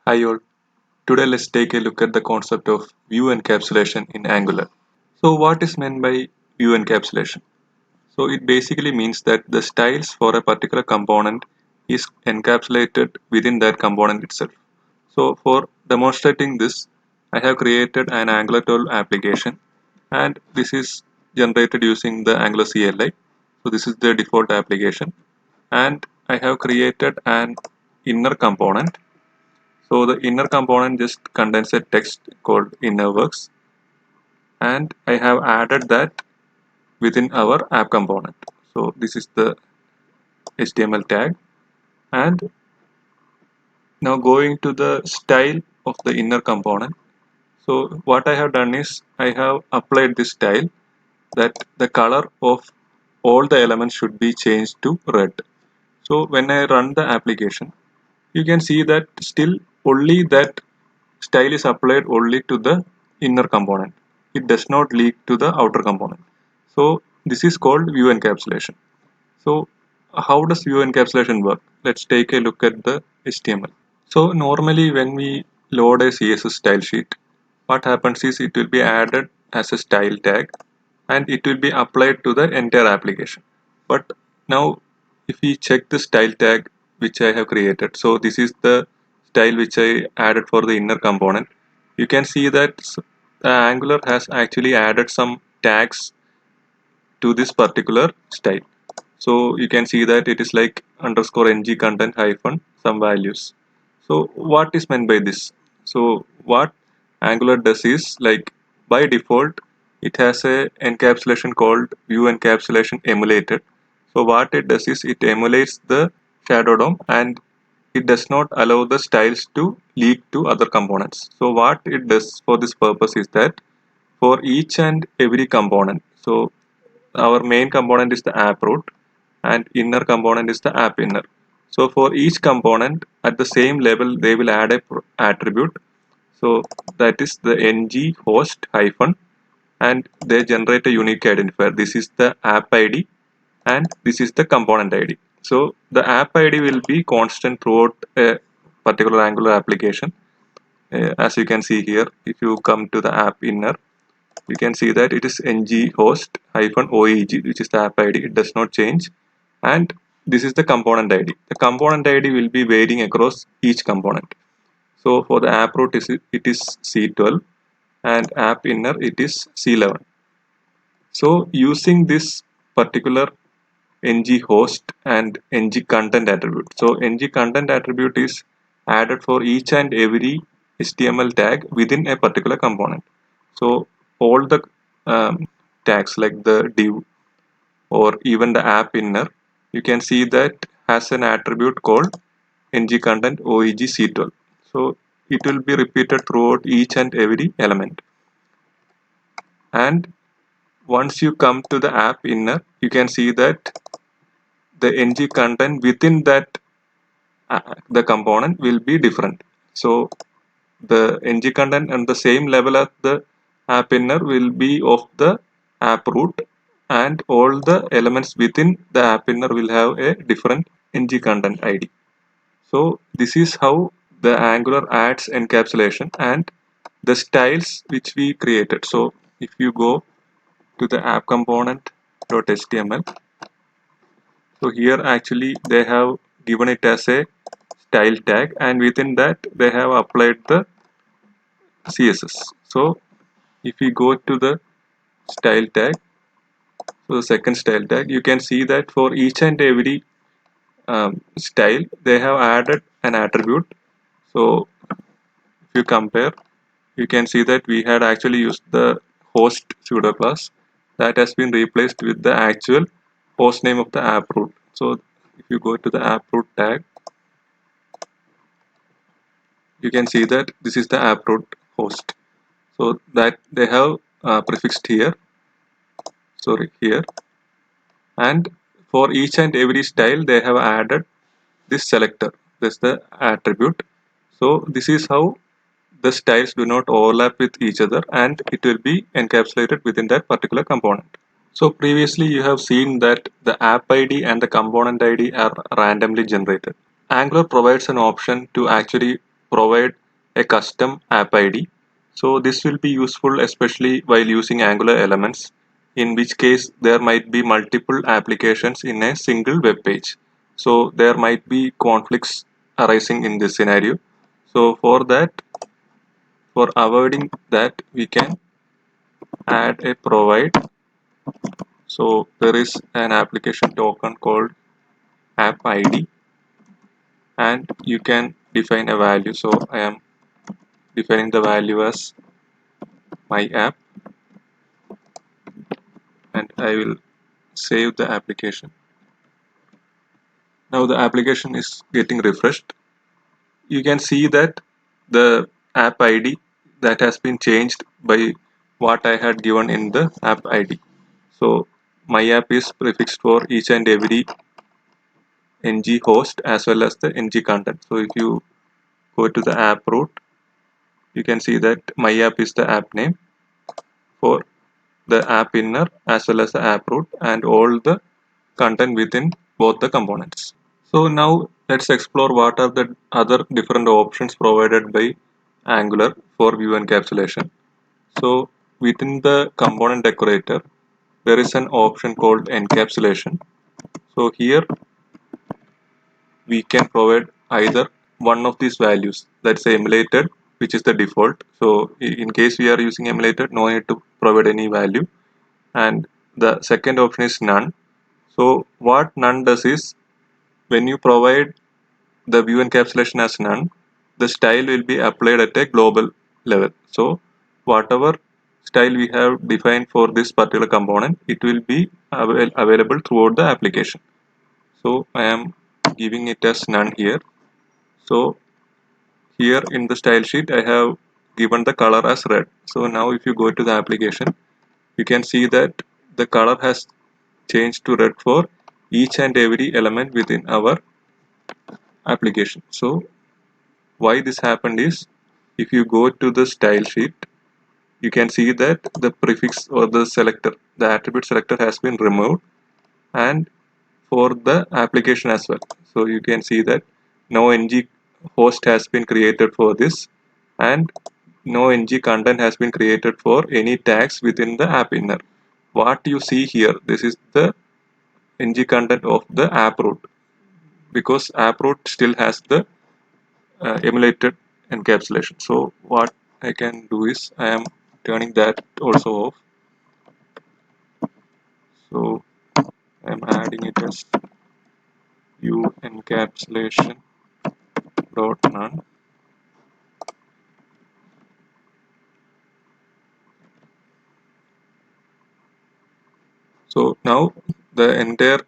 Hi all, today let's take a look at the concept of view encapsulation in Angular. So what is meant by view encapsulation? So it basically means that the styles for a particular component is encapsulated within that component itself. So for demonstrating this, I have created an Angular 12 application and this is generated using the Angular CLI. So this is the default application and I have created an inner component. So the inner component just contains a text called inner works and I have added that within our app component. So this is the HTML tag and now going to the style of the inner component. So what I have done is I have applied this style that the color of all the elements should be changed to red. So when I run the application, you can see that still only that style is applied only to the inner component. It does not leak to the outer component. So this is called view encapsulation. So how does view encapsulation work? Let's take a look at the HTML. So normally when we load a CSS style sheet, what happens is it will be added as a style tag and it will be applied to the entire application. But now if we check the style tag which I have created, so this is the style which I added for the inner component. You can see that the Angular has actually added some tags to this particular style. So you can see that it is like underscore ng content hyphen some values. So what is meant by this? So what Angular does is like by default it has a encapsulation called view encapsulation emulated. So what it does is it emulates the shadow DOM and it does not allow the styles to leak to other components. So what it does for this purpose is that for each and every component, so our main component is the app root and inner component is the app inner. So for each component at the same level they will add a attribute. So that is the ng host hyphen and they generate a unique identifier. This is the app ID and this is the component ID. So the app ID will be constant throughout a particular Angular application. As you can see here, if you come to the app inner, you can see that it is ng host hyphen oeg, which is the app ID. It does not change and this is the component ID. The component ID will be varying across each component. So for the app root it is C12 and app inner it is C11. So using this particular ng host and ng content attribute. So ng content attribute is added for each and every HTML tag within a particular component. So all the tags like the div or even the app inner, you can see that has an attribute called ng content oeg c12. So it will be repeated throughout each and every element. And once you come to the app inner, you can see that the ng content within that the component will be different. So the ng content and the same level as the app inner will be of the app root and all the elements within the app inner will have a different ng content ID. So this is how the Angular adds encapsulation and the styles which we created. So if you go to the app component.html, so here actually they have given it as a style tag and within that they have applied the CSS. So if we go to the style tag, so the second style tag, you can see that for each and every style they have added an attribute. So if you compare, you can see that we had actually used the host pseudo class that has been replaced with the actual host name of the app root. So if you go to the app root tag, you can see that this is the app root host. So that they have prefixed here, sorry here, and for each and every style they have added this selector, this is the attribute. So this is how the styles do not overlap with each other and it will be encapsulated within that particular component. So previously you have seen that the app ID and the component ID are randomly generated. Angular provides an option to actually provide a custom app ID. So this will be useful especially while using Angular elements, in which case there might be multiple applications in a single web page. So there might be conflicts arising in this scenario. So for avoiding that, we can add a provide. So there is an application token called app ID, and you can define a value. So I am defining the value as my app, and I will save the application. Now the application is getting refreshed. You can see that the app ID that has been changed by what I had given in the app ID. So my app is prefixed for each and every ng host as well as the ng content. So if you go to the app root, you can see that my app is the app name for the app inner as well as the app root and all the content within both the components. So now let's explore what are the other different options provided by Angular for view encapsulation. So within the component decorator, there is an option called encapsulation. So here we can provide either one of these values, let's say emulated, which is the default. So in case we are using emulated, no need to provide any value. And the second option is none. So what none does is, when you provide the view encapsulation as none, the style will be applied at a global level. So whatever style we have defined for this particular component, it will be available throughout the application. So I am giving it as none here. So here in the style sheet, I have given the color as red. So now if you go to the application, you can see that the color has changed to red for each and every element within our application. So why this happened is, if you go to the style sheet, you can see that the prefix or the selector, the attribute selector has been removed, and for the application as well. So you can see that no ng host has been created for this, and no ng content has been created for any tags within the app inner. What you see here, this is the ng content of the app root, because app root still has the emulated encapsulation. So what I can do is, I am turning that also off. So I am adding it as view encapsulation dot none. So now the entire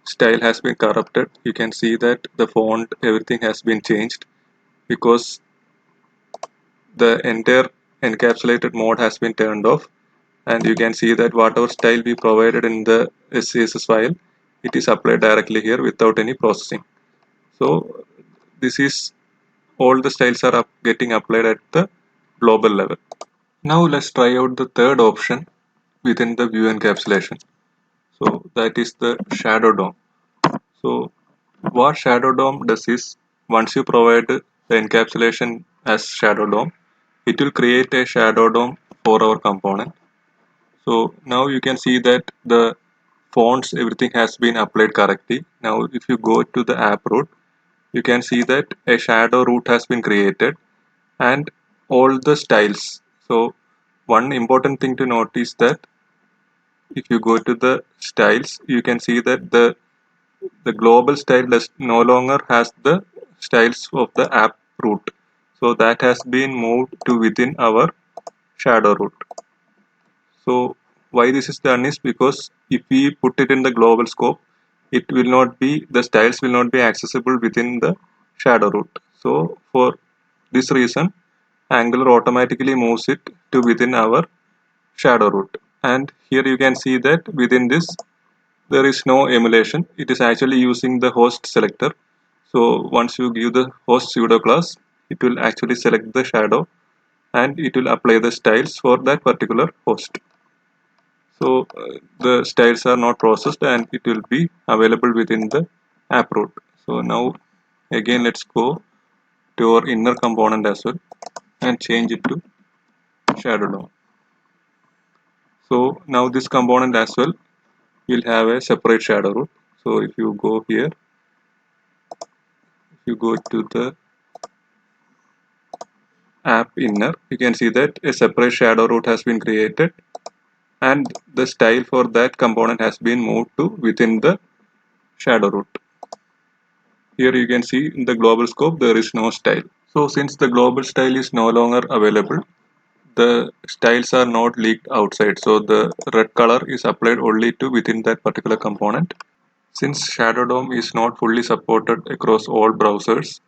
style has been corrupted. You can see that the font, everything has been changed, because the entire encapsulated mode has been turned off, and you can see that whatever style we provided in the CSS file, it is applied directly here without any processing. So this is, all the styles are getting applied at the global level. Now let's try out the third option within the view encapsulation. So that is the shadow DOM. So what shadow DOM does is, once you provide the encapsulation as shadow DOM, it will create a shadow DOM for our component. So now you can see that the fonts, everything has been applied correctly. Now if you go to the app root, you can see that a shadow root has been created, and all the styles. So one important thing to note is that if you go to the styles, you can see that the global style does no longer has the styles of the app root. So that has been moved to within our shadow root. So why this is done is because if we put it in the global scope, it will not be, the styles will not be accessible within the shadow root. So for this reason, Angular automatically moves it to within our shadow root. And here you can see that within this, there is no emulation. It is actually using the host selector. So once you give the host pseudo class, it will actually select the shadow, and it will apply the styles for that particular host. So the styles are not processed, and it will be available within the app root. So now again let's go to our inner component as well and change it to shadow DOM. So now this component as well will have a separate shadow root. So if you go here, if you go to the app inner, you can see that a separate shadow root has been created and the style for that component has been moved to within the shadow root. Here you can see in the global scope there is no style. So since the global style is no longer available, the styles are not leaked outside. So the red color is applied only to within that particular component. Since Shadow DOM is not fully supported across all browsers,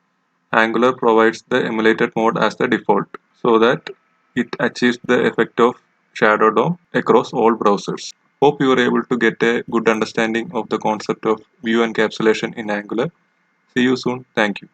Angular provides the emulated mode as the default so that it achieves the effect of Shadow DOM across all browsers. Hope you were able to get a good understanding of the concept of view encapsulation in Angular. See you soon. Thank you.